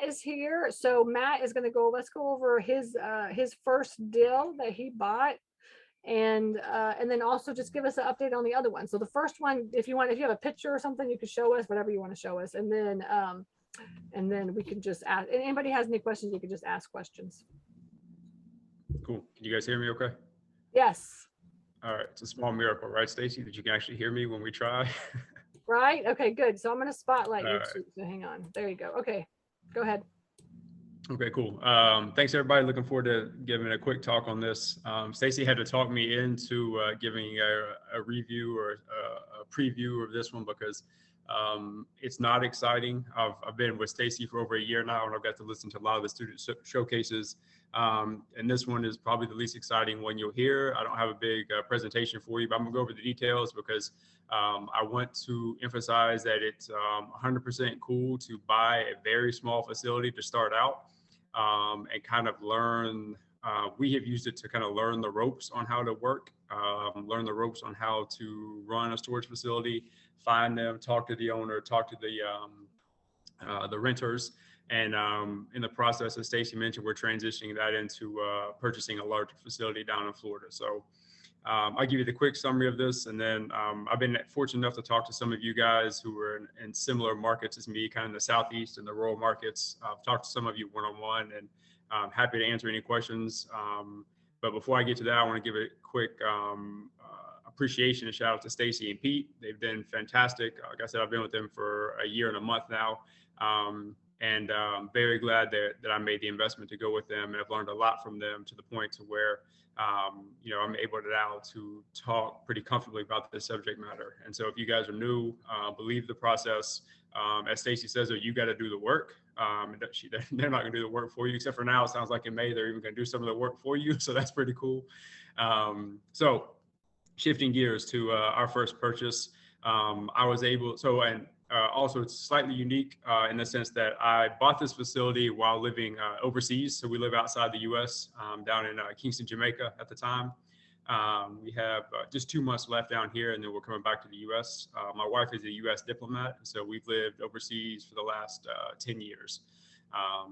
Matt is here. So Matt is going to go, let's go over his first deal that he bought. And then also just give us an update on the other one. So the first one, if you have a picture or something, you could show us whatever you want to show us. And then we can just ask, and anybody has any questions, you can just ask questions. Cool. Can you guys hear me okay? Yes. All right. It's a small miracle, right, Stacy, that you can actually hear me when we try. Right? Okay, good. So I'm going to spotlight you. Right. So hang on. There you go. Okay, go ahead. Okay, cool. Thanks, everybody. Looking forward to giving a quick talk on this. Stacy had to talk me into giving a review or a preview of this one because it's not exciting. I've been with Stacy for over a year now, and I've got to listen to a lot of the student showcases. And this one is probably the least exciting one you'll hear. I don't have a big presentation for you, but I'm gonna go over the details because I want to emphasize that it's 100% cool to buy a very small facility to start out and kind of learn. We have used it to kind of learn the ropes on how to work, learn the ropes on how to run a storage facility, find them, talk to the owner, talk to the renters. And in the process, as Stacy mentioned, we're transitioning that into purchasing a larger facility down in Florida. So I'll give you the quick summary of this. And then I've been fortunate enough to talk to some of you guys who are in similar markets as me, kind of in the Southeast and the rural markets. I've talked to some of you one-on-one, and I'm happy to answer any questions. But before I get to that, I want to give a quick appreciation and shout out to Stacy and Pete. They've been fantastic. Like I said, I've been with them for a year and a month now. And I'm very glad that I made the investment to go with them, and I've learned a lot from them to the point to where, I'm able now to talk pretty comfortably about this subject matter. And so if you guys are new, believe the process. As Stacy says, you got to do the work. They're not going to do the work for you, except for now, it sounds like in May, they're even going to do some of the work for you. So that's pretty cool. So shifting gears to our first purchase, also, it's slightly unique in the sense that I bought this facility while living overseas. So we live outside the U.S., down in Kingston, Jamaica at the time. We have just 2 months left down here, and then we're coming back to the U.S. My wife is a U.S. diplomat, so we've lived overseas for the last 10 years.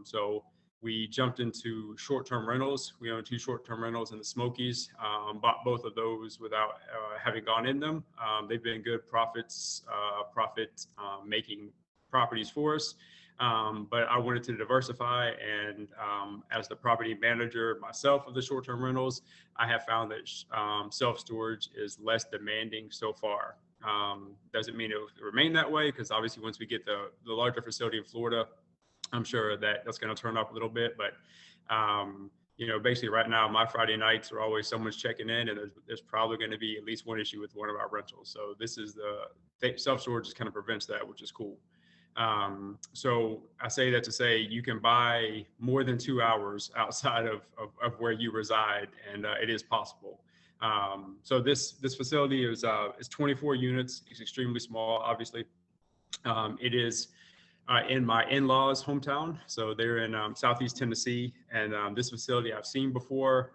So we jumped into short-term rentals. We own 2 short-term rentals in the Smokies. Bought both of those without having gone in them. They've been good profit-making properties for us. But I wanted to diversify, and as the property manager myself of the short-term rentals, I have found that self-storage is less demanding so far. Doesn't mean it will remain that way, because obviously once we get the larger facility in Florida, I'm sure that's going to turn up a little bit, but basically right now, my Friday nights are always someone's checking in, and there's probably going to be at least one issue with one of our rentals. So this is the self-storage just kind of prevents that, which is cool. So I say that to say you can buy more than 2 hours outside of where you reside, and it is possible. So this facility is 24 units. It's extremely small, obviously. It is in my in-laws' hometown. So they're in Southeast Tennessee. And this facility I've seen before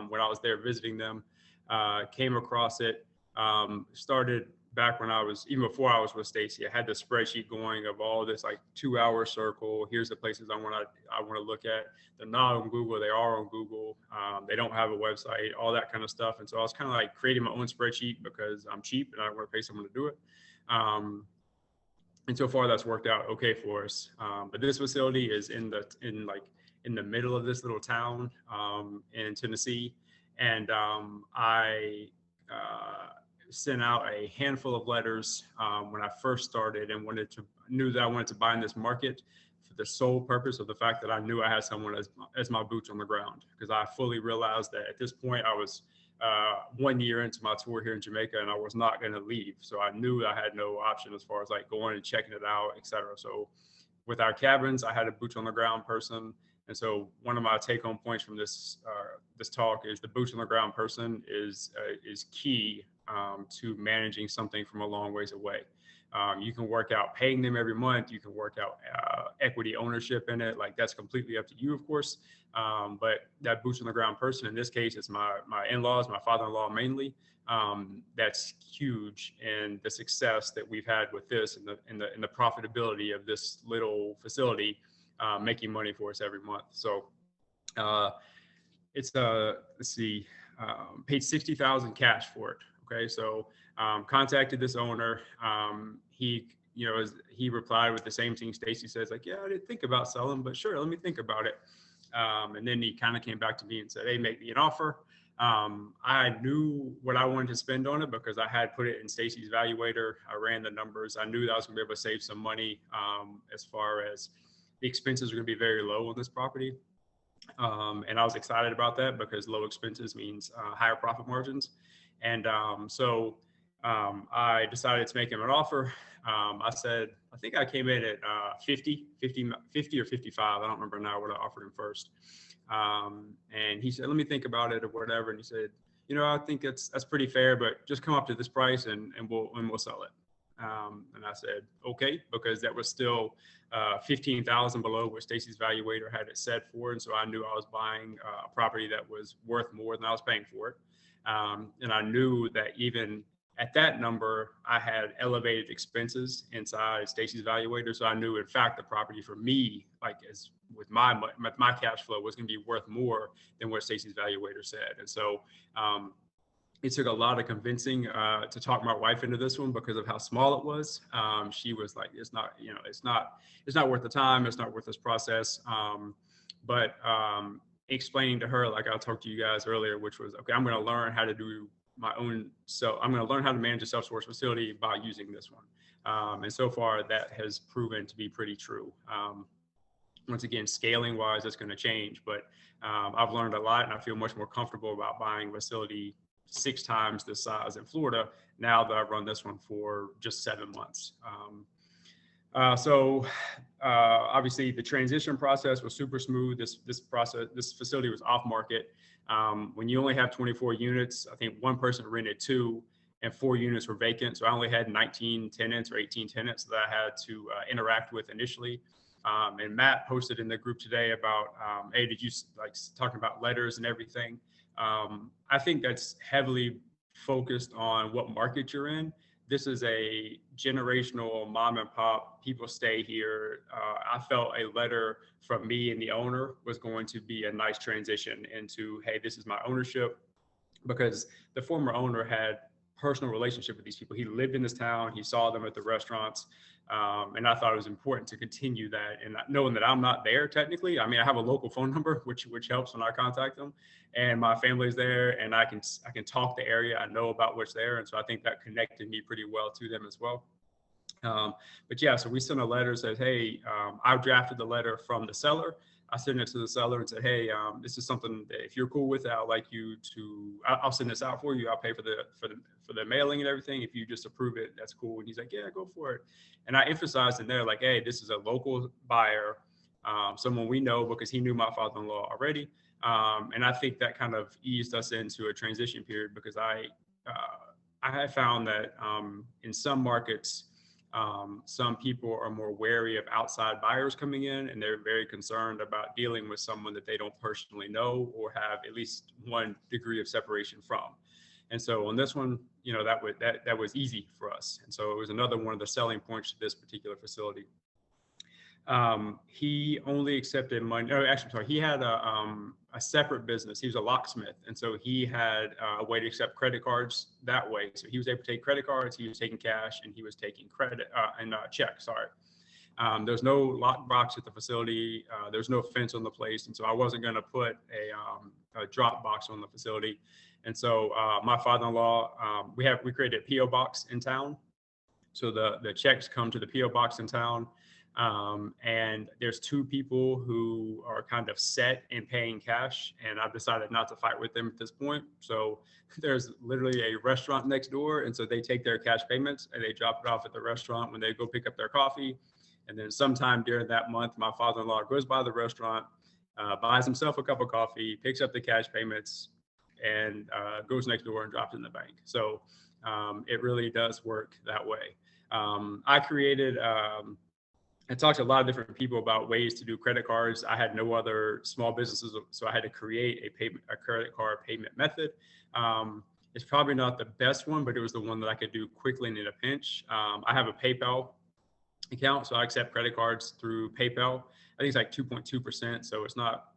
when I was there visiting them, came across it, started back when even before I was with Stacy. I had the spreadsheet going of all this like 2-hour circle. Here's the places I want to look at. They're not on Google. They are on Google. They don't have a website, all that kind of stuff. And so I was kind of like creating my own spreadsheet because I'm cheap and I don't want to pay someone to do it. And so far that's worked out okay for us. But this facility is in the middle of this little town in Tennessee. And I sent out a handful of letters when I first started and knew that I wanted to buy in this market for the sole purpose of the fact that I knew I had someone as my boots on the ground. Because I fully realized that at this point I was 1 year into my tour here in Jamaica, and I was not going to leave. So I knew I had no option as far as like going and checking it out, et cetera. So with our cabins, I had a boots on the ground person. And so one of my take home points from this talk is the boots on the ground person is key to managing something from a long ways away. You can work out paying them every month. You can work out equity ownership in it. Like that's completely up to you, of course. But that boots on the ground person, in this case, it's my in-laws, my father-in-law mainly. That's huge in the success that we've had with this and the profitability of this little facility. making money for us every month. So it's let's see, paid 60,000 cash for it. Okay, so contacted this owner. He, he replied with the same thing Stacy says, like, yeah, I didn't think about selling, but sure, let me think about it. And then he kind of came back to me and said, hey, make me an offer. I knew what I wanted to spend on it because I had put it in Stacy's evaluator. I ran the numbers. I knew that I was going to be able to save some money as far as the expenses are going to be very low on this property. And I was excited about that because low expenses means higher profit margins. And I decided to make him an offer. I said, I think I came in at 50 or 55. I don't remember now what I offered him first. And he said, let me think about it or whatever. And he said, I think that's pretty fair, but just come up to this price and we'll sell it. And I said, okay, because that was still 15,000 below what Stacy's evaluator had it set for. And so I knew I was buying a property that was worth more than I was paying for it. And I knew that even at that number, I had elevated expenses inside Stacy's evaluator. So I knew, in fact, the property for me, like as with my cash flow, was going to be worth more than what Stacy's evaluator said. And so it took a lot of convincing to talk my wife into this one because of how small it was. She was like, it's not worth the time. It's not worth this process. But explaining to her, like I talked to you guys earlier, which was, okay, I'm going to learn how to do my own. So I'm going to learn how to manage a self-storage facility by using this one. And so far that has proven to be pretty true. Once again, scaling wise, that's going to change, but I've learned a lot and I feel much more comfortable about buying a facility 6 times the size in Florida now that I've run this one for just 7 months. Obviously the transition process was super smooth. This facility was off market. When you only have 24 units, I think one person rented 2 and 4 units were vacant. So I only had 19 tenants or 18 tenants that I had to interact with initially. And Matt posted in the group today about, hey, did you like talking about letters and everything? I think that's heavily focused on what market you're in. This is a generational mom and pop. People stay here. I felt a letter from me and the owner was going to be a nice transition into, hey, this is my ownership, because the former owner had personal relationship with these people. He lived in this town. He saw them at the restaurants. And I thought it was important to continue that. And knowing that I'm not there technically, I mean, I have a local phone number, which helps when I contact them, and my family's there, and I can talk the area. I know about what's there. And so I think that connected me pretty well to them as well. But yeah, so we sent a letter that says, hey, I drafted the letter from the seller. I sent it to the seller and said, hey, this is something that if you're cool with it, I'd like you to, I'll send this out for you. I'll pay for the mailing and everything. If you just approve it, that's cool. And he's like, yeah, go for it. And I emphasized in there, like, hey, this is a local buyer, someone we know, because he knew my father-in-law already. And I think that kind of eased us into a transition period, because I have found that in some markets, some people are more wary of outside buyers coming in, and they're very concerned about dealing with someone that they don't personally know or have at least one degree of separation from. And so on this one, that was easy for us. And so it was another one of the selling points to this particular facility. He only accepted money. No, actually, sorry. He had a separate business. He was a locksmith. And so he had a way to accept credit cards that way. So he was able to take credit cards, he was taking cash, and he was taking credit and check, sorry. There's no lock box at the facility. There's no fence on the place. And so I wasn't going to put a drop box on the facility. And so my father-in-law, we created a P.O. box in town. So the checks come to the P.O. box in town. And there's 2 people who are kind of set in paying cash, and I've decided not to fight with them at this point. So there's literally a restaurant next door. And so they take their cash payments and they drop it off at the restaurant when they go pick up their coffee. And then sometime during that month, my father-in-law goes by the restaurant, buys himself a cup of coffee, picks up the cash payments, and goes next door and drops it in the bank. So it really does work that way. I talked to a lot of different people about ways to do credit cards. I had no other small businesses, so I had to create a credit card payment method. It's probably not the best one, but it was the one that I could do quickly and in a pinch. I have a PayPal account. So I accept credit cards through PayPal. I think it's like 2.2%. So it's not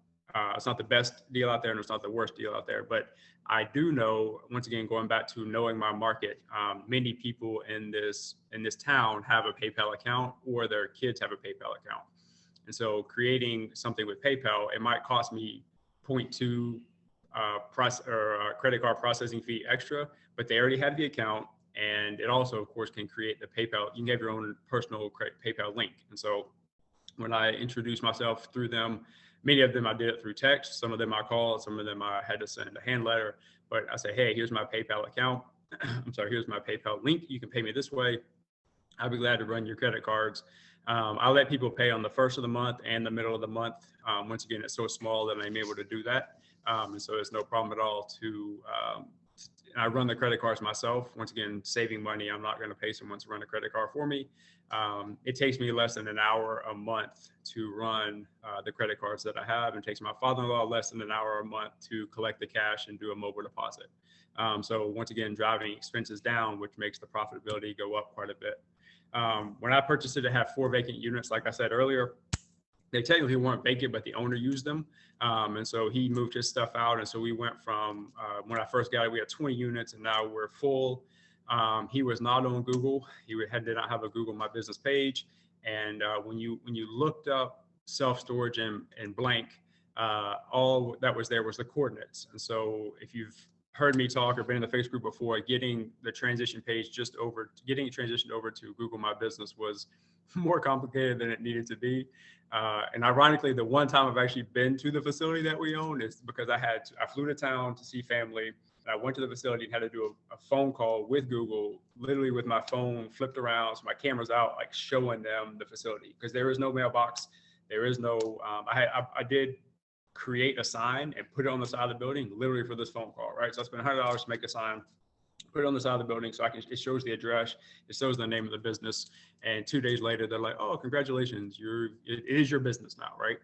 the best deal out there, and it's not the worst deal out there. But I do know, once again, going back to knowing my market, many people in this town have a PayPal account, or their kids have a PayPal account. And so creating something with PayPal, it might cost me zero point 0.2 credit card processing fee extra, but they already have the account. And it also, of course, can create the PayPal. You can have your own personal PayPal link. And so when I introduced myself through them, many of them I did it through text. Some of them I called. Some of them I had to send a hand letter. But I say, hey, here's my PayPal account. I'm sorry, here's my PayPal link. You can pay me this way. I'll be glad to run your credit cards. I let people pay on the first of the month and the middle of the month. Once again, it's so small that I'm able to do that. And so it's no problem at all to, I run the credit cards myself. Once again, saving money. I'm not going to pay someone to run a credit card for me. It takes me less than an hour a month to run the credit cards that I have. It takes my father-in-law less than an hour a month to collect the cash and do a mobile deposit. So once again, driving expenses down, which makes the profitability go up quite a bit. When I purchased it, it had 4 vacant units. Like I said earlier, they technically weren't vacant, but the owner used them. And so he moved his stuff out. And so we went from, when I first got it, we had 20 units, and now we're full. He was not on Google. Did not have a Google My Business page. And when you looked up self-storage and blank, all that was there was the coordinates. And so if you've heard me talk or been in the Facebook group before, getting the transition page getting it transitioned over to Google My Business was more complicated than it needed to be. And ironically, the one time I've actually been to the facility that we own is because I flew to town to see family. And I went to the facility and had to do a phone call with Google, literally with my phone flipped around, so my camera's out, like showing them the facility, because there is no mailbox. There is no, I did create a sign and put it on the side of the building, literally for this phone call, right? So I spent $100 to make a sign, put it on the side of the building so it shows the address, it shows the name of the business. And 2 days later, they're like, oh, congratulations, it is your business now, right?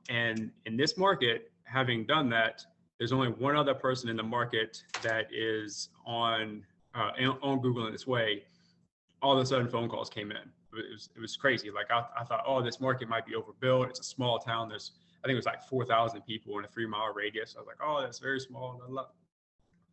And in this market, having done that, there's only one other person in the market that is on Google in this way. All of a sudden, phone calls came in. It was crazy. Like I thought, oh, this market might be overbuilt. It's a small town. I think it was like 4,000 people in a 3-mile radius. I was like, oh, that's very small.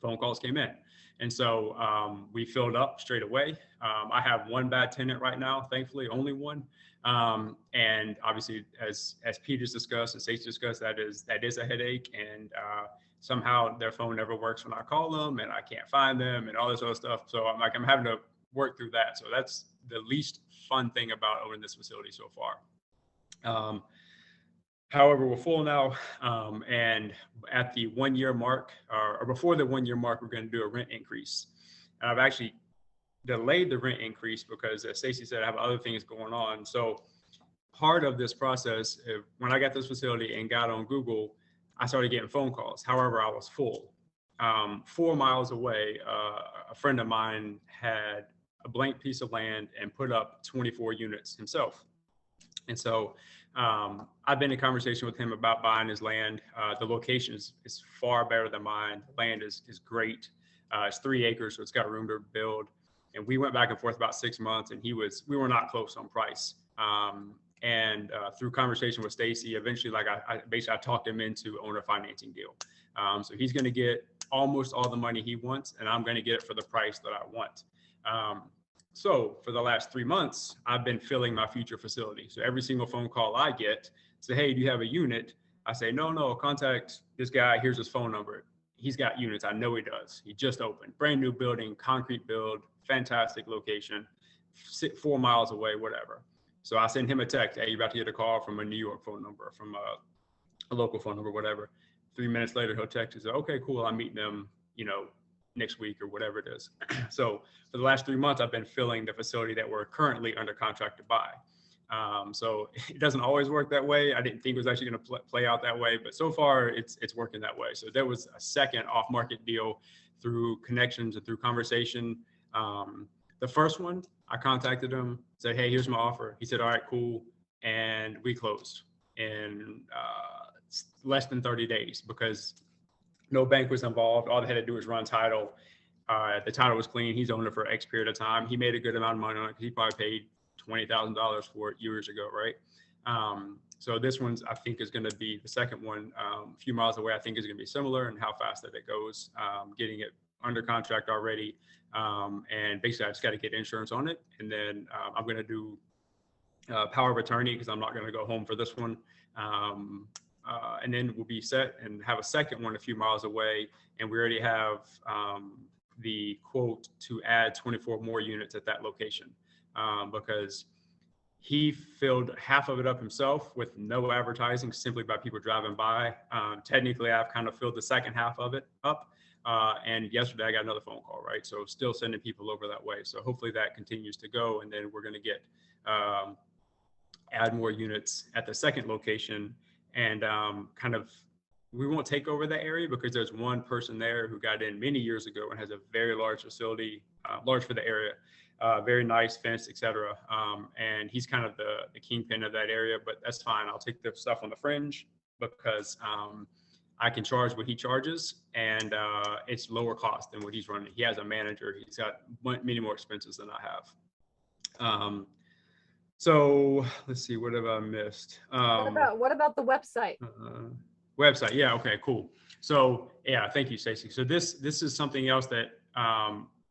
Phone calls came in. And so we filled up straight away. I have one bad tenant right now, thankfully, only one. And obviously, as Pete has discussed and Stacy discussed, that is a headache. And somehow their phone never works when I call them, and I can't find them, and all this other stuff. So I'm having to work through that. So that's the least fun thing about owning this facility so far. However, we're full now, and at the 1-year mark, or before the 1-year mark, we're going to do a rent increase. And I've actually delayed the rent increase because, as Stacy said, I have other things going on. So part of this process, when I got this facility and got on Google, I started getting phone calls. However, I was full. 4 miles away, a friend of mine had a blank piece of land and put up 24 units himself. And so I've been in conversation with him about buying his land. The location is far better than mine. The land is great. It's 3 acres, so it's got room to build. And we went back and forth about 6 months, and we were not close on price. And through conversation with Stacy, eventually, I talked him into owner financing deal. So he's going to get almost all the money he wants, and I'm going to get it for the price that I want. So for the last 3 months, I've been filling my future facility. So every single phone call I get, say, hey, do you have a unit? I say, no, contact this guy. Here's his phone number. He's got units. I know he does. He just opened. Brand new building, concrete build, fantastic location, 4 miles away, whatever. So I send him a text. Hey, you're about to get a call from a New York phone number, from a local phone number, whatever. 3 minutes later, he'll text and say, okay, cool. I'm meeting them, next week or whatever it is. So for the last 3 months, I've been filling the facility that we're currently under contract to buy. So it doesn't always work that way. I didn't think it was actually going to play out that way, but so far it's working that way. So there was a second off-market deal through connections and through conversation. The first one, I contacted him, said, hey, here's my offer. He said, all right, cool. And we closed in less than 30 days because no bank was involved. All they had to do was run title. The title was clean. He's owned it for X period of time. He made a good amount of money on it because he probably paid $20,000 for it years ago, right? So this one's, I think, is going to be the second one, a few miles away. I think is going to be similar in how fast that it goes, getting it under contract already. And basically, I just got to get insurance on it. And then I'm going to do power of attorney because I'm not going to go home for this one. And then we'll be set and have a second one a few miles away. And we already have the quote to add 24 more units at that location because he filled half of it up himself with no advertising, simply by people driving by. Technically, I've kind of filled the second half of it up. And yesterday I got another phone call, right? So still sending people over that way. So hopefully that continues to go. And then we're going to get add more units at the second location. And kind of, we won't take over that area because there's one person there who got in many years ago and has a very large facility, large for the area. Very nice, fenced, etc. And he's kind of the kingpin of that area, but that's fine. I'll take the stuff on the fringe because I can charge what he charges, and it's lower cost than what he's running. He has a manager. He's got many more expenses than I have. So let's see, what have I missed? What about the website? Website, yeah, okay, cool. So yeah, thank you, Stacy. So this is something else that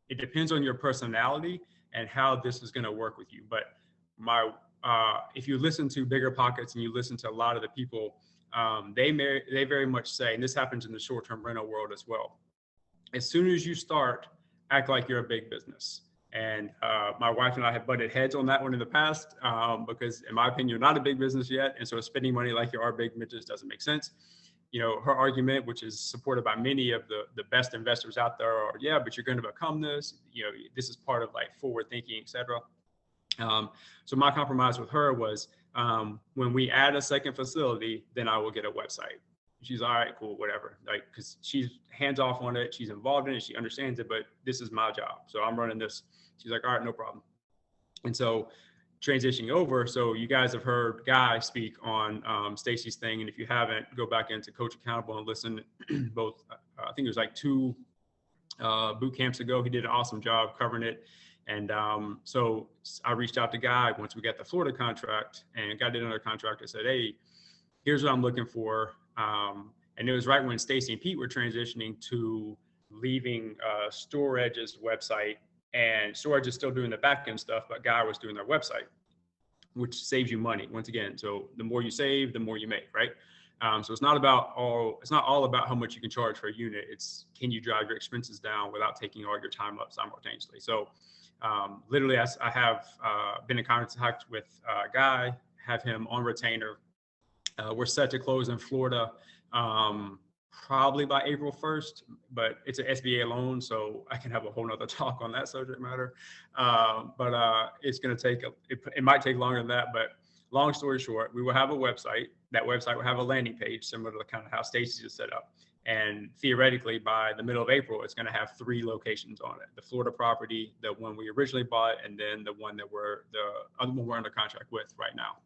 it depends on your personality and how this is going to work with you. But if you listen to Bigger Pockets and you listen to a lot of the people, they very much say, and this happens in the short-term rental world as well, as soon as you start, act like you're a big business. And my wife and I have butted heads on that one in the past because, in my opinion, you're not a big business yet. And so spending money like you are big business doesn't make sense. You know, her argument, which is supported by many of the best investors out there, are, yeah, but you're going to become this. You know, this is part of like forward thinking, et cetera. So my compromise with her was when we add a second facility, then I will get a website. She's all right, cool, whatever. Like, because she's hands off on it, she's involved in it, she understands it, but this is my job, so I'm running this. She's like, all right, no problem. And so transitioning over, so you guys have heard Guy speak on Stacy's thing, and if you haven't, go back into Coach Accountable and listen. Both, I think it was like 2 boot camps ago. He did an awesome job covering it. And so I reached out to Guy once we got the Florida contract, and Guy did another contract. I said, hey, here's what I'm looking for. And it was right when Stacy and Pete were transitioning to leaving StoreEdge's website, and StoreEdge is still doing the back end stuff, but Guy was doing their website, which saves you money once again. So the more you save, the more you make, right? So it's not all about how much you can charge for a unit. It's, can you drive your expenses down without taking all your time up simultaneously? So literally, I have been in contact with Guy, have him on retainer. We're set to close in Florida probably by April 1st, but it's an SBA loan, so I can have a whole nother talk on that subject matter. But it's going to take, it might take longer than that, but long story short, we will have a website. That website will have a landing page similar to kind of how Stacy's is set up. And theoretically, by the middle of April, it's going to have 3 locations on it: the Florida property, the one we originally bought, and then the other one we're under contract with right now.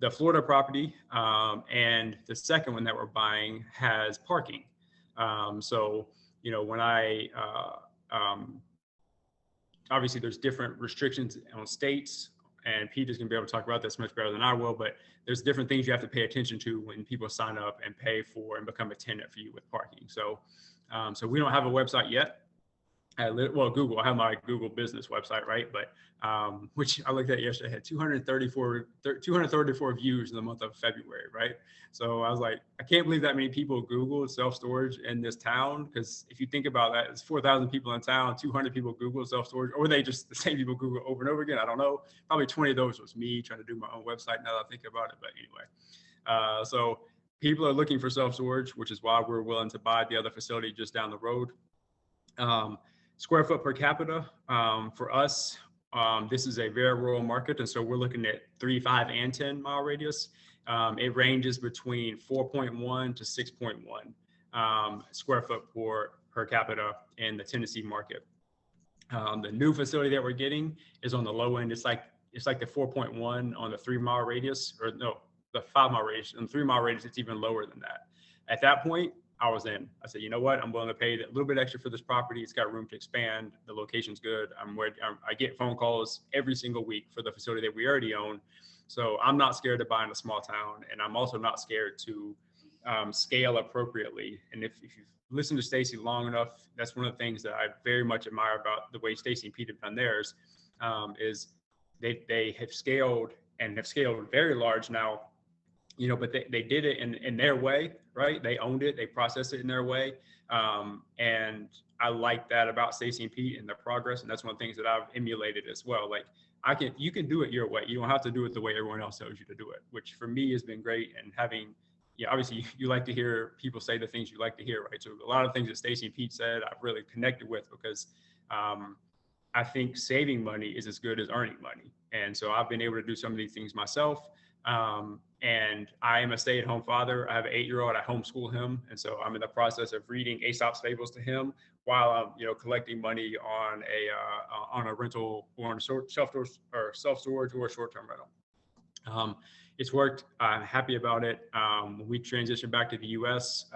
The Florida property and the second one that we're buying has parking. So, you know, when obviously there's different restrictions on states, and Pete is going to be able to talk about this much better than I will, but there's different things you have to pay attention to when people sign up and pay for and become a tenant for you with parking. So, so we don't have a website yet. Google, I have my Google business website, right? But which I looked at yesterday, had 234 views in the month of February, right? So I was like, I can't believe that many people Google self-storage in this town, because if you think about that, it's 4,000 people in town, 200 people Google self-storage, or they just the same people Google over and over again. I don't know. Probably 20 of those was me trying to do my own website now that I think about it. But anyway, so people are looking for self-storage, which is why we're willing to buy the other facility just down the road. Square foot per capita for us, this is a very rural market, and so we're looking at 3, 5, and 10 mile radius. It ranges between 4.1 to 6.1 square foot per capita in the Tennessee market. The new facility that we're getting is on the low end. It's like the 4.1 on the 3 mile radius, or no, the 5 mile radius. On the 3 mile radius, it's even lower than that. At that point, I was in. I said, you know what? I'm willing to pay a little bit extra for this property. It's got room to expand. The location's good. I get phone calls every single week for the facility that we already own. So I'm not scared to buy in a small town, and I'm also not scared to scale appropriately. And if you've listened to Stacy long enough, that's one of the things that I very much admire about the way Stacy and Pete have done theirs, is they have scaled and have scaled very large now, but they did it in their way, right? They owned it, they processed it in their way. And I like that about Stacy and Pete and their progress. And that's one of the things that I've emulated as well. Like you can do it your way. You don't have to do it the way everyone else tells you to do it, which for me has been great. And obviously you like to hear people say the things you like to hear, right? So a lot of things that Stacy and Pete said, I've really connected with because I think saving money is as good as earning money. And so I've been able to do some of these things myself. And I am a stay-at-home father. I have an 8-year-old. I homeschool him, and so I'm in the process of reading Aesop's fables to him while I'm, collecting money on a rental or on a self-storage or short-term rental. It's worked. I'm happy about it. When we transition back to the U.S.,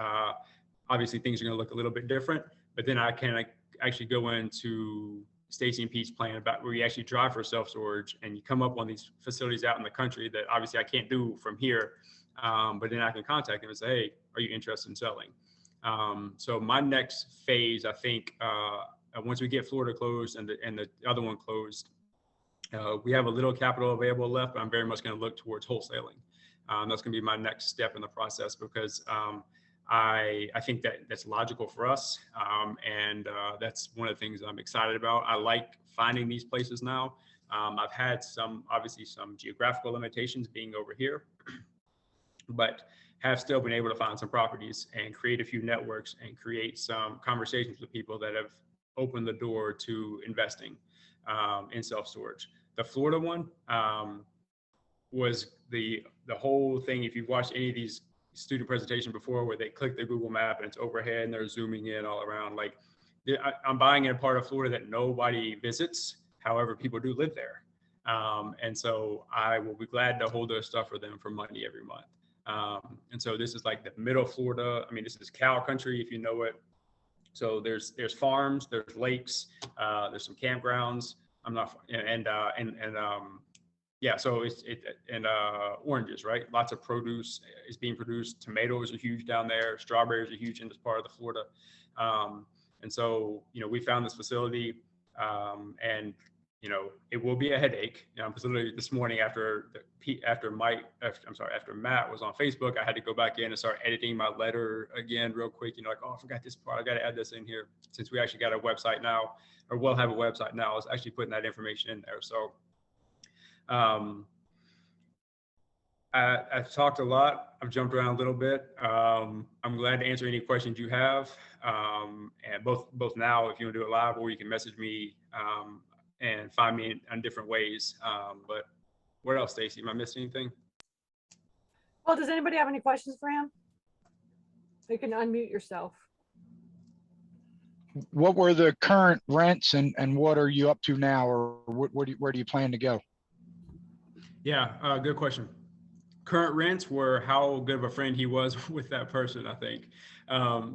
obviously things are going to look a little bit different. But then I can actually go into Stacy and Pete's plan about where you actually drive for self-storage and you come up on these facilities out in the country that obviously I can't do from here. But then I can contact them and say, hey, are you interested in selling? So my next phase, I think, once we get Florida closed and the other one closed, we have a little capital available left, but I'm very much going to look towards wholesaling. That's going to be my next step in the process because I think that's logical for us. And that's one of the things I'm excited about. I like finding these places now. I've had obviously some geographical limitations being over here, but have still been able to find some properties and create a few networks and create some conversations with people that have opened the door to investing in self-storage. The Florida one was the whole thing. If you've watched any of these student presentation before where they click their Google map and it's overhead and they're zooming in all around, like I'm buying in a part of Florida that nobody visits. However, people do live there. And so I will be glad to hold their stuff for them for money every month. And so this is like the middle Florida. I mean, this is cow country, if you know it. So there's farms, there's lakes, there's some campgrounds. So oranges, right? Lots of produce is being produced. Tomatoes are huge down there. Strawberries are huge in this part of the Florida. And so, we found this facility and, it will be a headache. Because literally this morning after Matt was on Facebook, I had to go back in and start editing my letter again real quick. Oh, I forgot this part. I got to add this in here since we actually got a website now, or will have a website now. I was actually putting that information in there. So I've talked a lot. I've jumped around a little bit. I'm glad to answer any questions you have. And both now, if you want to do it live, or you can message me and find me in different ways. But what else, Stacy? Am I missing anything? Well, does anybody have any questions for him? You can unmute yourself. What were the current rents and what are you up to now, or where do you plan to go? Yeah, good question. Current rents were how good of a friend he was with that person, I think.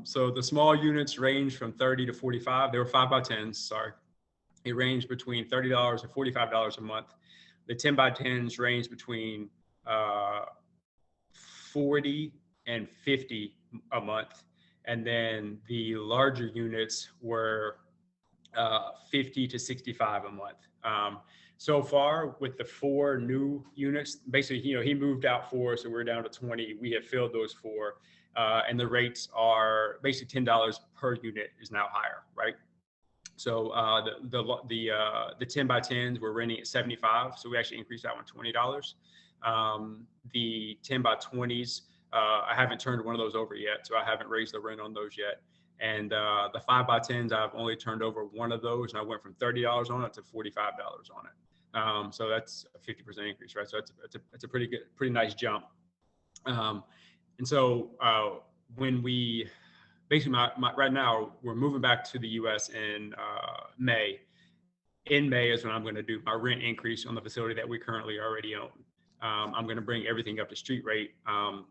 So the small units range from 30 to 45. They were 5x10s, sorry. It ranged between $30 and $45 a month. The 10x10s range between 40 and 50 a month. And then the larger units were 50 to 65 a month. So far with the 4 new units, basically, he moved out 4, so we're down to 20. We have filled those 4, and the rates are basically $10 per unit is now higher, right? So the 10x10s we're renting at $75, so we actually increased that one $20. The 10x20s, I haven't turned one of those over yet, so I haven't raised the rent on those yet. And the 5x10s, I've only turned over one of those, and I went from $30 on it to $45 on it. So that's a 50% increase, right? So it's a pretty nice jump. And so when we basically right now we're moving back to the U.S. in May. In May is when I'm going to do my rent increase on the facility that we currently already own. I'm going to bring everything up to street rate and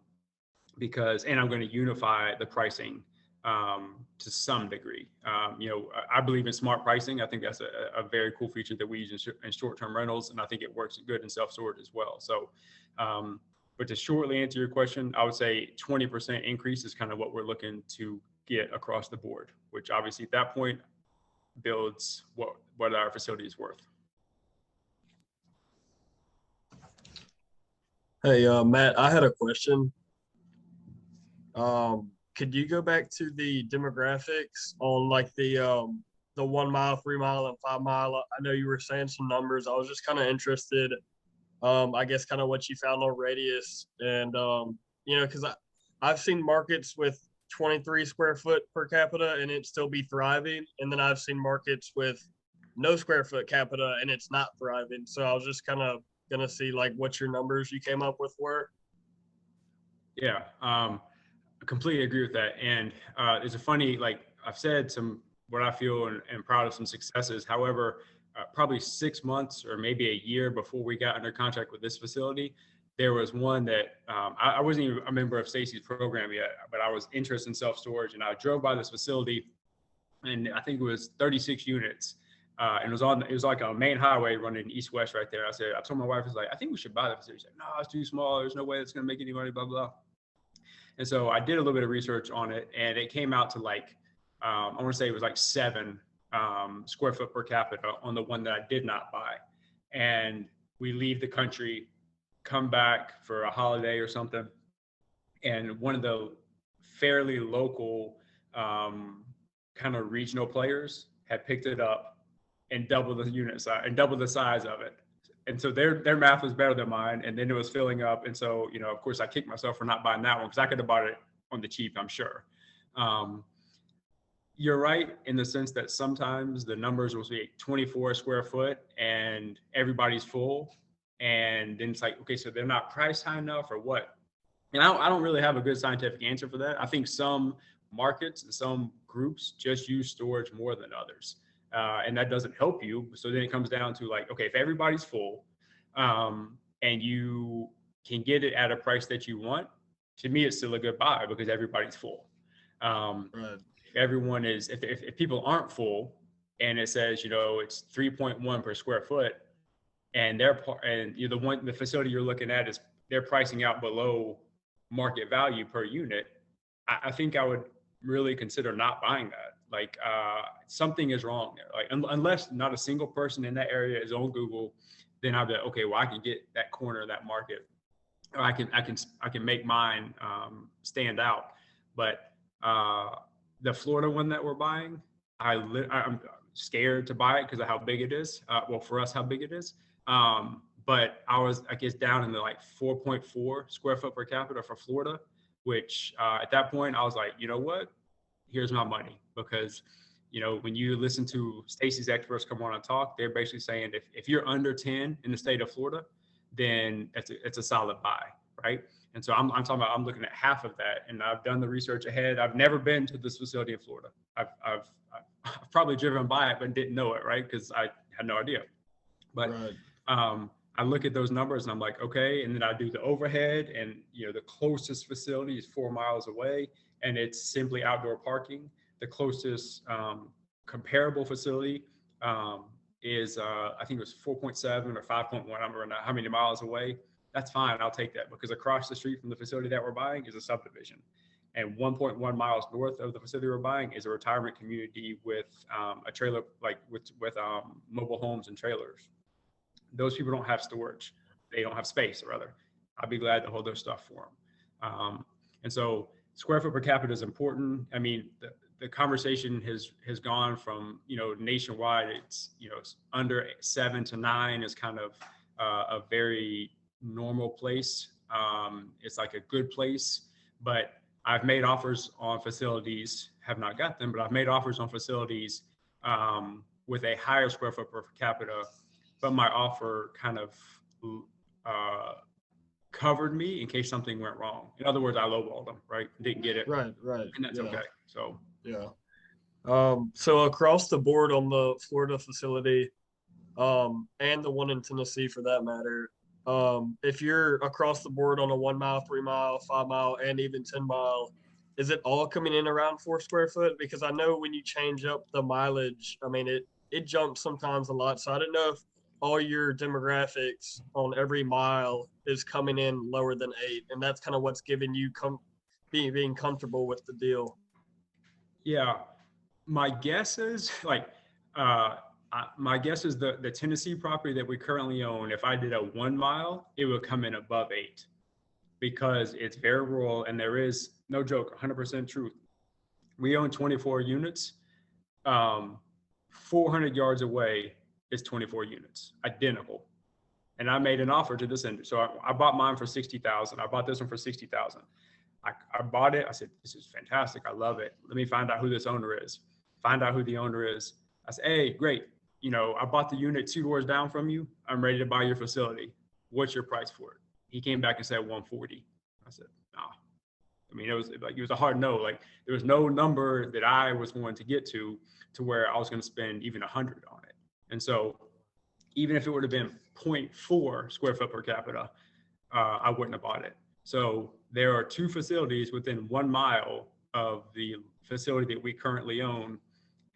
I'm going to unify the pricing to some degree. I believe in smart pricing. I think that's a very cool feature that we use in short-term rentals, and I think it works good in self-storage as well. So, but to shortly answer your question, I would say 20% increase is kind of what we're looking to get across the board, which obviously at that point builds what our facility is worth. Hey, Matt, I had a question. Could you go back to the demographics on like the 1 mile, 3 mile, and 5 mile? I know you were saying some numbers. I was just kind of interested, I guess, kind of what you found on radius, and because I've seen markets with 23 square foot per capita and it still be thriving, and then I've seen markets with no square foot capita and it's not thriving. So I was just kind of gonna see like what your numbers you came up with were. Yeah, I completely agree with that. And it's a funny, like I've said what I feel and proud of some successes. However, probably 6 months or maybe a year before we got under contract with this facility, there was one that I wasn't even a member of Stacy's program yet, but I was interested in self-storage, and I drove by this facility, and I think it was 36 units. And it was like a main highway running east-west right there. I told my wife, I was like, I think we should buy that facility. She said, no, it's too small. There's no way it's going to make any money, blah, blah. And so I did a little bit of research on it, and it came out to like, I want to say it was like 7 square foot per capita on the one that I did not buy. And we leave the country, come back for a holiday or something, and one of the fairly local kind of regional players had picked it up and doubled the unit size and doubled the size of it. And so their math was better than mine, and then it was filling up. And so, of course, I kicked myself for not buying that one because I could have bought it on the cheap, I'm sure. You're right in the sense that sometimes the numbers will be 24 square foot and everybody's full. And then it's like, okay, so they're not priced high enough or what? And I don't really have a good scientific answer for that. I think some markets and some groups just use storage more than others. And that doesn't help you. So then it comes down to like, okay, if everybody's full and you can get it at a price that you want, to me, it's still a good buy because everybody's full. Right. Everyone is, if people aren't full and it says, it's 3.1 per square foot, and the facility you're looking at is they're pricing out below market value per unit, I think I would really consider not buying that. Like something is wrong there. Like unless not a single person in that area is on Google, then I'll be like, okay, well I can get that corner of that market, or I can make mine stand out. But the Florida one that we're buying, I'm scared to buy it because of how big it is. Well, for us, how big it is. But I guess down in the like 4.4 square foot per capita for Florida, which at that point I was like, you know what? Here's my money. Because, when you listen to Stacy's experts come on and talk, they're basically saying if you're under 10 in the state of Florida, then it's a solid buy, right? And so I'm talking about, I'm looking at half of that, and I've done the research ahead. I've never been to this facility in Florida. I've probably driven by it, but didn't know it, right? Because I had no idea. But right. I look at those numbers and I'm like, okay. And then I do the overhead, and the closest facility is 4 miles away, and it's simply outdoor parking. The closest comparable facility is I think it was 4.7 or 5.1. I don't remember how many miles away. That's fine. I'll take that, because across the street from the facility that we're buying is a subdivision, and 1.1 miles north of the facility we're buying is a retirement community with a trailer, like with mobile homes and trailers. Those people don't have storage. They don't have space, or rather. I'd be glad to hold their stuff for them. And so square foot per capita is important. I mean, the conversation has gone from, nationwide, it's under 7 to 9 is kind of a very normal place. It's like a good place, but I've made offers on facilities, have not got them, but I've made offers on facilities with a higher square foot per capita, but my offer kind of covered me in case something went wrong. In other words, I lowballed them, right? Didn't get it. Right. And that's okay. So, yeah. So across the board on the Florida facility, and the one in Tennessee for that matter, if you're across the board on a 1 mile, 3 mile, 5 mile, and even 10 mile, is it all coming in around 4 square foot? Because I know when you change up the mileage, I mean, it jumps sometimes a lot. So I don't know if all your demographics on every mile is coming in lower than 8, and that's kind of what's giving you being comfortable with the deal. Yeah, my guess is my guess is the Tennessee property that we currently own. If I did a 1 mile, it would come in above 8 because it's very rural and there is no joke, 100% truth. We own 24 units. 400 yards away is 24 units, identical. And I made an offer to this end. So I bought mine for 60,000. I bought this one for 60,000. I bought it. I said, this is fantastic. I love it. Let me find out who this owner is. Find out who the owner is. I said, hey, great. You know, I bought the unit 2 doors down from you. I'm ready to buy your facility. What's your price for it? He came back and said 140. I said, nah. I mean, it was a hard no. Like there was no number that I was going to get to where I was going to spend even 100 on it. And so even if it would have been 0.4 square foot per capita, I wouldn't have bought it. So there are 2 facilities within 1 mile of the facility that we currently own,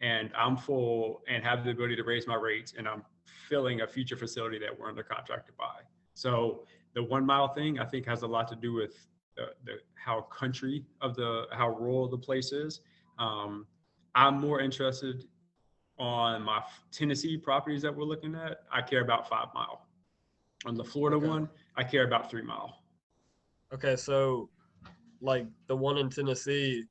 and I'm full and have the ability to raise my rates, and I'm filling a future facility that we're under contract to buy. So the 1 mile thing, I think, has a lot to do with the how country of how rural the place is. I'm more interested on my Tennessee properties that we're looking at. I care about 5 mile. On the Florida one, I care about 3 mile. Okay, so like the one in Tennessee,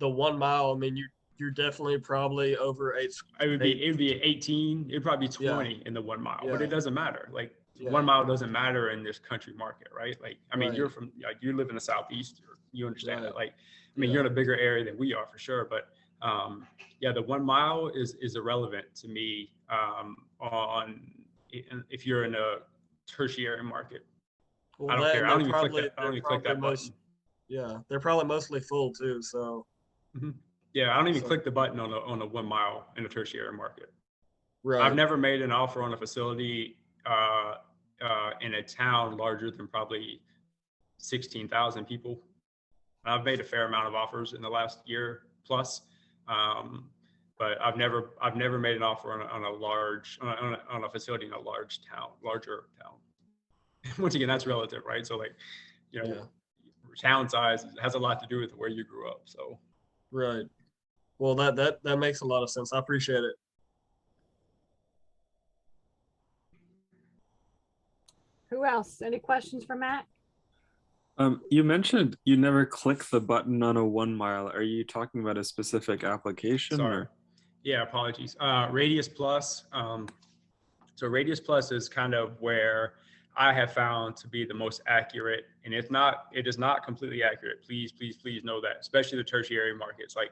the 1 mile, I mean, you're definitely probably over 8. It would be 18. It'd probably be 20 Yeah. in the 1 mile, Yeah. but it doesn't matter. Like Yeah. 1 mile doesn't matter in this country market, right? Like, I mean, Right. you're from, like, you live in the Southeast, you understand Right. that. Like, I mean, Yeah. you're in a bigger area than we are for sure, but yeah, the 1 mile is irrelevant to me if you're in a tertiary market. Well, I don't care. I don't even click probably, that. I don't even click that button. yeah, they're probably mostly full too. So Yeah, I don't even So- click the button on a 1 mile in a tertiary market. right. I've never made an offer on a facility in a town larger than probably 16,000 people. I've made a fair amount of offers in the last year plus, but I've never made an offer on a facility in a larger town. Once again, that's relative, right? So like, you know, Yeah. town size has a lot to do with where you grew up. So Right. Well, that makes a lot of sense. I appreciate it. Who else? Any questions for Matt? You mentioned you never click the button on a 1 mile. Are you talking about a specific application? sorry. Or? Yeah, apologies. Radius Plus. So Radius Plus is kind of where I have found to be the most accurate, and it is not completely accurate. Please know that, especially the tertiary markets. Like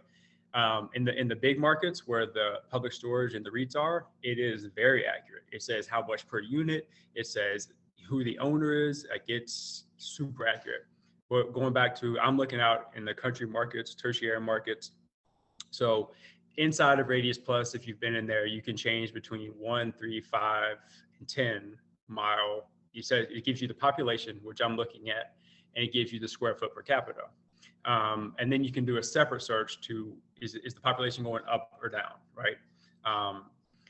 in the big markets where the public storage and the REITs are, it is very accurate. It says how much per unit. It says who the owner is. It gets super accurate. But going back to, I'm looking out in the country markets, tertiary markets. So inside of Radius Plus, if you've been in there, you can change between 1, 3, 5, and 10 mile. You said it gives you the population, which I'm looking at, and it gives you the square foot per capita. And then you can do a separate search to, is the population going up or down, right?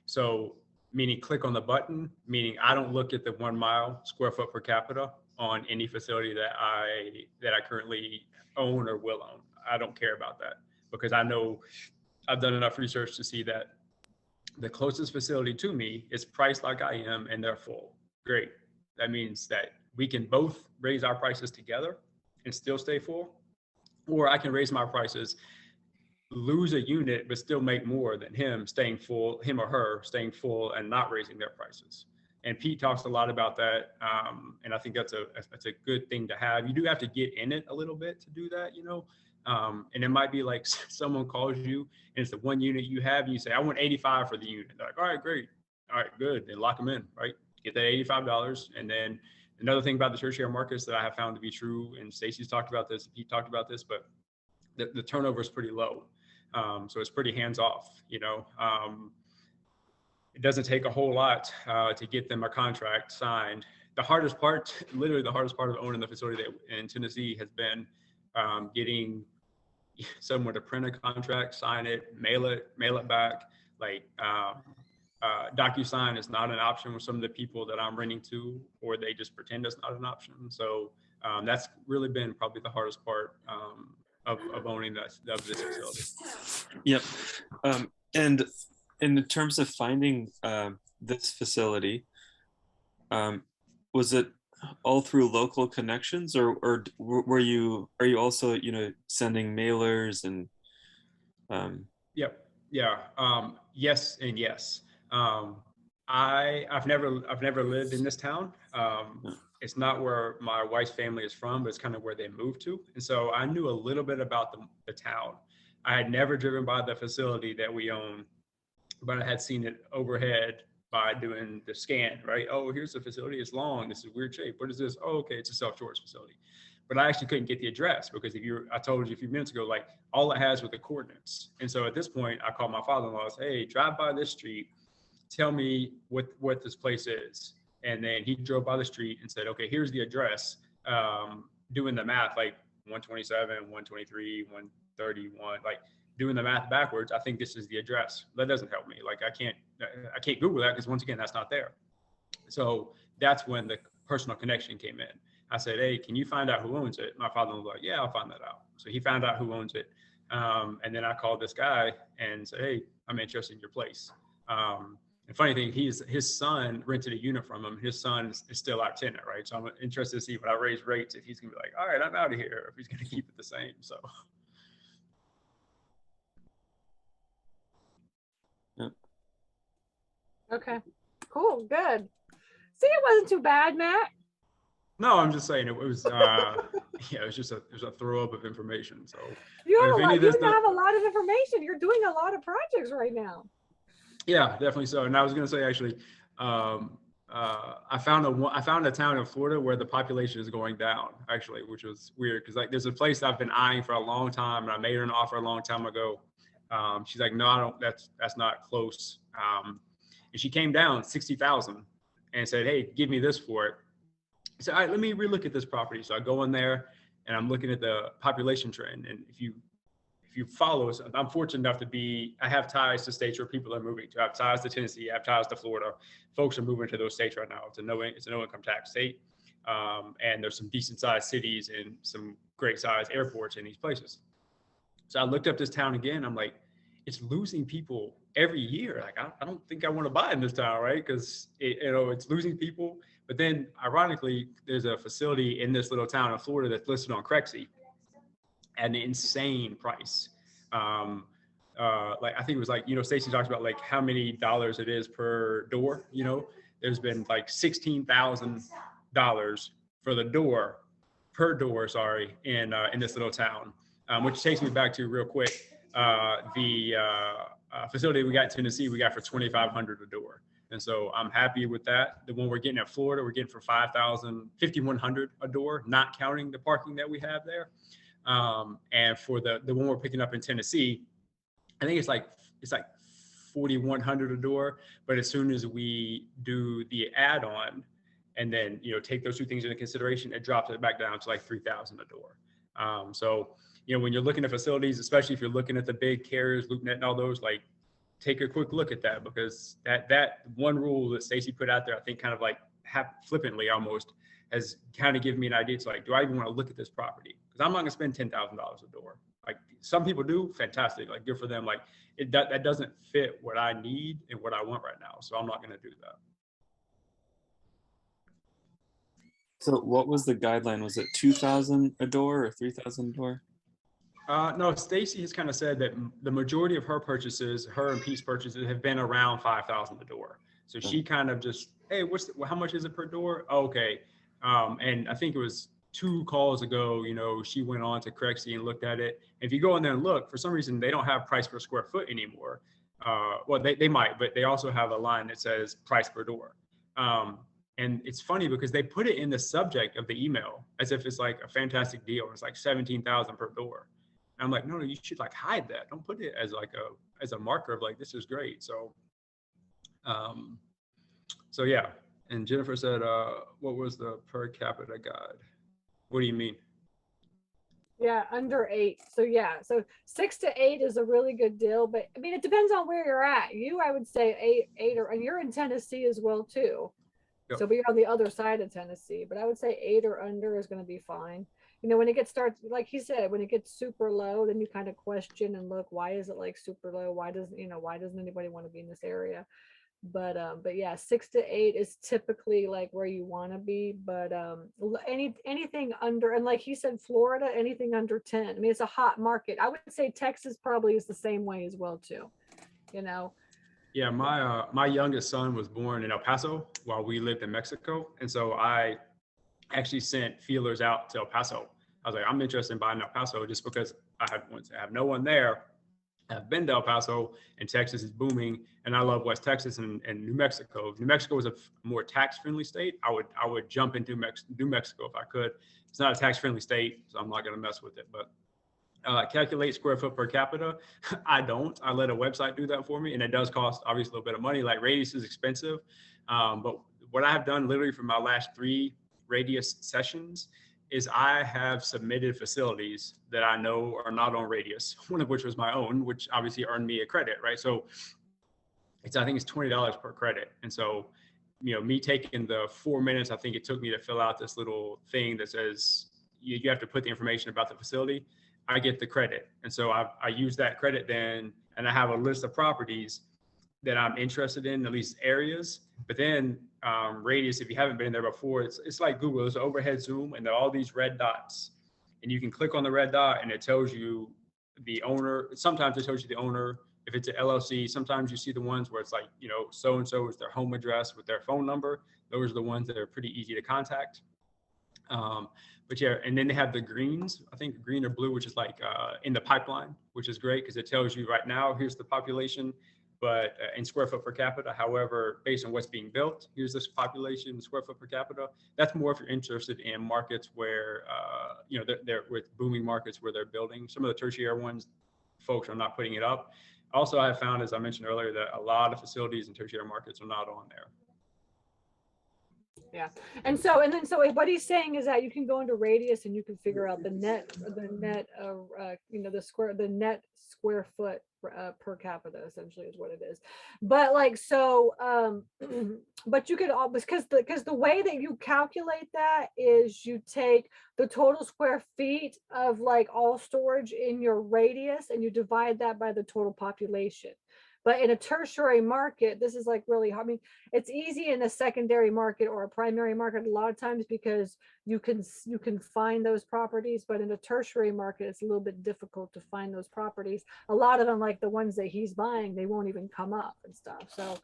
So meaning click on the button, meaning I don't look at the 1 mile square foot per capita on any facility that I currently own or will own. I don't care about that because I know I've done enough research to see that the closest facility to me is priced like I am and they're full. Great. That means that we can both raise our prices together and still stay full, or I can raise my prices, lose a unit, but still make more than him or her staying full and not raising their prices. And Pete talks a lot about that. And I think that's a good thing to have. You do have to get in it a little bit to do that, you know? And it might be like someone calls you and it's the one unit you have and you say, I want 85 for the unit. They're like, all right, great. All right, good. Then lock them in, right? Get that $85. And then another thing about the tertiary markets that I have found to be true, and Stacy's talked about this, Pete talked about this, but the turnover is pretty low. So it's pretty hands off, you know? It doesn't take a whole lot to get them a contract signed. The hardest part, literally the hardest part of owning the facility in Tennessee has been getting somewhere to print a contract, sign it, mail it back. Like DocuSign is not an option with some of the people that I'm renting to, or they just pretend it's not an option. So that's really been probably the hardest part of owning of this facility. Yep. And in terms of finding this facility, was it all through local connections, or are you also, sending mailers and Yep. Yeah. Yes and yes. I've never lived in this town. It's not where my wife's family is from, but it's kind of where they moved to. And so I knew a little bit about the town. I had never driven by the facility that we own, but I had seen it overhead by doing the scan, right? Oh, here's the facility. It's long. This is weird shape. What is this? Oh, okay. It's a self-storage facility. But I actually couldn't get the address because I told you a few minutes ago, like all it has were the coordinates. And so at this point, I called my father-in-law. I said, hey, drive by this street. Tell me what this place is. And then he drove by the street and said, okay, here's the address. Doing the math, like 127, 123, 131, like doing the math backwards. I think this is the address. That doesn't help me. Like I can't Google that because once again, that's not there. So that's when the personal connection came in. I said, hey, can you find out who owns it? My father was like, yeah, I'll find that out. So he found out who owns it. And then I called this guy and said, hey, I'm interested in your place. And funny thing, his son rented a unit from him. His son is still our tenant, right? So I'm interested to see when I raise rates, if he's gonna be like, all right, I'm out of here, or if he's gonna keep it the same. So. Yeah. Okay, cool, good. See, it wasn't too bad, Matt. No, I'm just saying it was. Yeah, it was a throw up of information. So You if have any of this have a lot of information. You're doing a lot of projects right now. Yeah, definitely so. And I was going to say, actually, I found a town in Florida where the population is going down, actually, which was weird because like there's a place I've been eyeing for a long time, and I made her an offer a long time ago. She's like, no, I don't. That's not close. And she came down 60,000 and said, hey, give me this for it. I said, all right, let me relook at this property. So I go in there and I'm looking at the population trend, and if you follow us, I'm fortunate enough I have ties to states where people are moving to. I have ties to Tennessee, I have ties to Florida. Folks are moving to those states right now. It's a no income tax state. And there's some decent sized cities and some great sized airports in these places. So I looked up this town again. I'm like, it's losing people every year. Like, I don't think I want to buy in this town, right? Because it's losing people. But then ironically, there's a facility in this little town in Florida that's listed on Crexy at an insane price. Like I think it was like, Stacy talks about like how many dollars it is per door. There's been like $16,000 for the door per door, sorry, in this little town, which takes me back to real quick. The facility we got in Tennessee, we got for $2,500 a door. And so I'm happy with that. The one we're getting at Florida, we're getting for $5,100 a door, not counting the parking that we have there. And for the one we're picking up in Tennessee, I think it's like $4,100 a door. But as soon as we do the add-on, and then take those two things into consideration, it drops it back down to like $3,000 a door. So when you're looking at facilities, especially if you're looking at the big carriers, LoopNet and all those, like take a quick look at that, because that one rule that Stacy put out there, I think kind of like flippantly almost, has kind of given me an idea. It's like, do I even want to look at this property? Because I'm not going to spend $10,000 a door. Like some people do, fantastic, like good for them. Like that doesn't fit what I need and what I want right now. So I'm not going to do that. So what was the guideline? Was it 2,000 a door or 3,000 a door? No, Stacy has kind of said that the majority of her purchases, her and Pete's purchases, have been around 5,000 a door. So she kind of just, hey, how much is it per door? Oh, okay. And I think it was 2 calls ago, she went on to Crexy and looked at it. If you go in there and look, for some reason, they don't have price per square foot anymore. Well, they might, but they also have a line that says price per door. And it's funny because they put it in the subject of the email as if it's like a fantastic deal. It's like 17,000 per door. And I'm like, no, you should like hide that. Don't put it as like as a marker of like, this is great. So, so yeah. And Jennifer said, what was the per capita guide? What do you mean? Yeah, under 8. So yeah, so 6 to 8 is a really good deal, but I mean it depends on where you're at. I would say 8 or, and you're in Tennessee as well too. Yep. So we're on the other side of Tennessee, but I would say 8 or under is going to be fine. When it gets starts, like he said, when it gets super low, then you kind of question and look, why is it like super low? Why doesn't anybody want to be in this area? But yeah, 6 to 8 is typically like where you want to be. But anything under, and like he said, Florida, anything under 10. I mean, it's a hot market. I would say Texas probably is the same way as well too. You know, Yeah, my youngest son was born in El Paso while we lived in Mexico, and so I actually sent feelers out to El Paso. I was like, I'm interested in buying El Paso just because I have no one there. I've been to El Paso, and Texas is booming, and I love West Texas and New Mexico. If New Mexico was a more tax-friendly state, I would jump into New Mexico if I could. It's not a tax-friendly state, so I'm not going to mess with it. But calculate square foot per capita. I don't. I let a website do that for me, and it does cost obviously a little bit of money. Like Radius is expensive, but what I have done literally for my last 3 Radius sessions is I have submitted facilities that I know are not on Radius. One of which was my own, which obviously earned me a credit, right? So I think it's $20 per credit, and so me taking the 4 minutes I think it took me to fill out this little thing that says you have to put the information about the facility. I get the credit. And so I use that credit then, and I have a list of properties that I'm interested in, at least areas. But then Radius, if you haven't been there before, it's like Google. It's an overhead zoom, and there are all these red dots. And you can click on the red dot, and it tells you the owner. Sometimes it tells you the owner. If it's an LLC, sometimes you see the ones where it's like, so-and-so is their home address with their phone number. Those are the ones that are pretty easy to contact. But yeah, and then they have the greens, I think green or blue, which is like in the pipeline, which is great because it tells you right now, here's the population, but in square foot per capita. However, based on what's being built, here's this population, square foot per capita. That's more if you're interested in markets where, they're with booming markets where they're building. Some of the tertiary ones, folks are not putting it up. Also, I have found, as I mentioned earlier, that a lot of facilities in tertiary markets are not on there. yeah. And so what he's saying is that you can go into Radius and you can figure out the net square foot per capita, essentially is what it is. But like, so but you could all, because the way that you calculate that is you take the total square feet of like all storage in your radius and you divide that by the total population. But in a tertiary market, this is like really hard. I mean, it's easy in a secondary market or a primary market a lot of times because you can find those properties, but in a tertiary market, it's a little bit difficult to find those properties. A lot of them, like the ones that he's buying, they won't even come up and stuff. So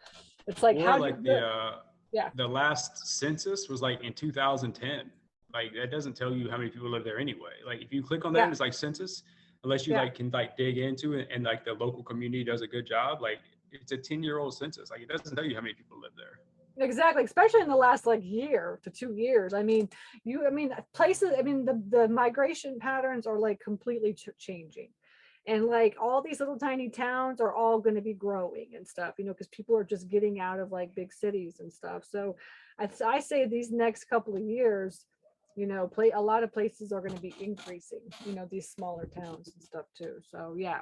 it's like, Or like yeah. the last census was like in 2010. Like that doesn't tell you how many people live there anyway. Like if you click on that, Yeah. it's like census, unless you can dig into it and like the local community does a good job. Like it's a 10-year-old census. Like it doesn't tell you how many people live there. Exactly, especially in the last like year to 2 years. Places, the migration patterns are like completely changing. And like all these little tiny towns are all going to be growing and stuff, because people are just getting out of like big cities and stuff. So I say these next couple of years, a lot of places are going to be increasing, these smaller towns and stuff too. So yeah.